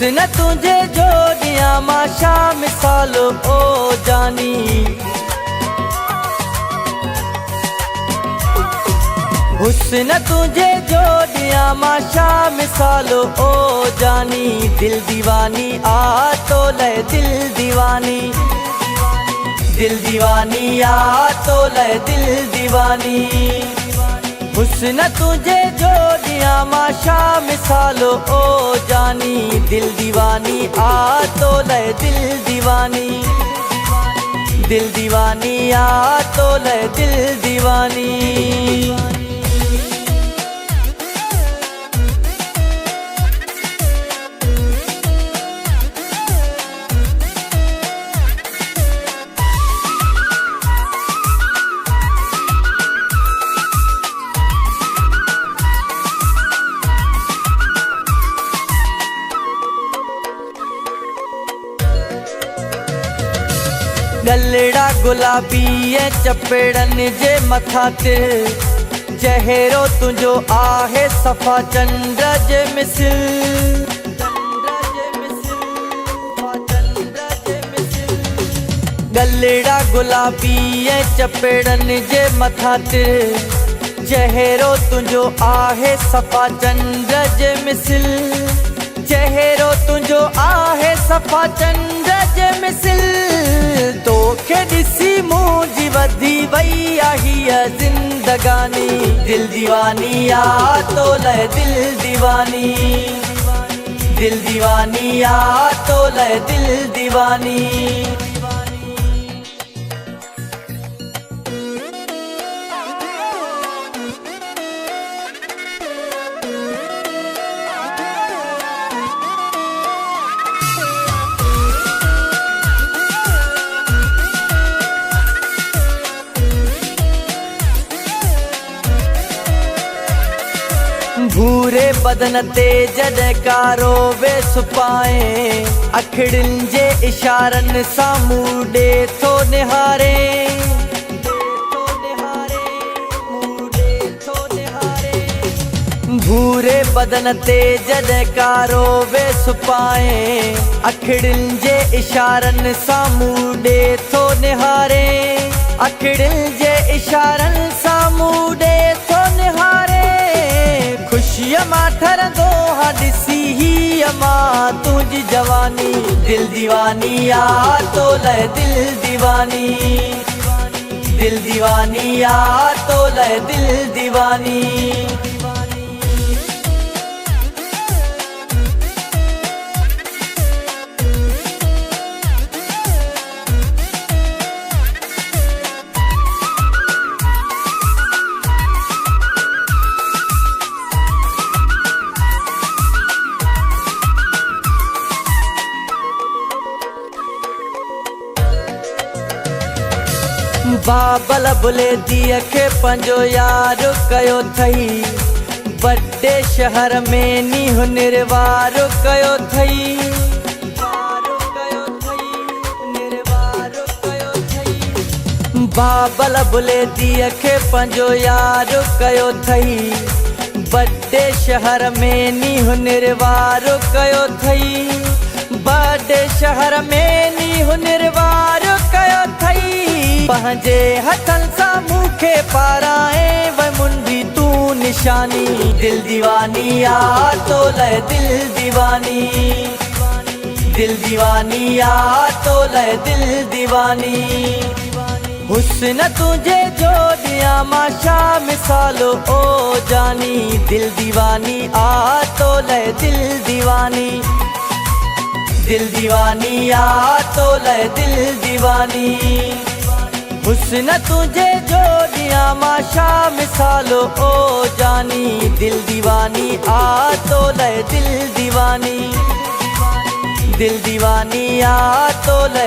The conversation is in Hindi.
हुस्न तुझे जोड़िया माशा मिसाल ओ जानी। हुस्न तुझे जोड़िया माशा मिसाल ओ जानी। दिल दीवानी आ तो ले दिल दीवानी, दिल दीवानी आ तो ले दिल दीवानी। हुस्न तुझे जोड़िया माशा मिसाल ओ जानी। दिल दीवानी आ तो ले दिल दीवानी, दिल दीवानी आ तो ले दिल दीवानी। गलड़ा गुलाबी चपेड़न जे मथा ते। चेहरो तुझो आहे सफ़ा चंद्र जे मिसिल। गलड़ा गुलाबी चपेड़न जे मथा ते। चेहरो तुझो आहे सफ़ा चंद्र जे मिसिल। चेहरो तुझो आहे सफ़ा चंद्र जे मिसिल। तोखे ॾिसी मुंहिंजी वधी वई आहे ज़िंदगानी। दिल दीवानी आ तो ले दिल दीवानी, दिल दीवानी आ तो ले दिल दीवानी। भूरे बदन ते जॾहिं कारो वेस पाए। अखिड़ियुनि जे इशारनि सां मूं ॾे थो निहारे। भूरे बदन ते जॾहिं कारो वेस पाए। अखिड़ियुनि जे इशारनि सां मूं ॾे थो निहारे। अखिड़ियुनि जे इशारनि सां मूं ॾे थो निहारे। खुशीअ मां ठरंदो हा ॾिसी ही मां तुंहिंजी जवानी। दिल दीवानी आ तो ले दिल दीवानी, दिल दीवानी आ तो ले दिल दीवानी। बाबल बुले दिए खे पंजो यार कयो थई। बड़े शहर में नींहुं निर्वार कयो थई। बाबल बुले दिए खे पंजो यार कयो थई। बड़े शहर में नींहुं निर्वार कयो थई। बड़े शहर में नींहुं निर्वार कयो थई। पंहिंजे हथनि सां मूंखे पाराए वे मुंडी तूं निशानी। दिल दीवानी आ तो ले दिल दीवानी, दिल दीवानी आ तो ले दिल दीवानी। हुस्न तुझे जोड़िया माशा मिसाल ओ जानी। दिल दीवानी आ तो ले दिल दीवानी, दिल दीवानी आ तो ले दिल दीवानी। हुस्न तुझे जोड़िया माशा मिसाल ओ जानी। दिल दीवानी आ तो ले दिल दीवानी, दिल दीवानी आ तो ले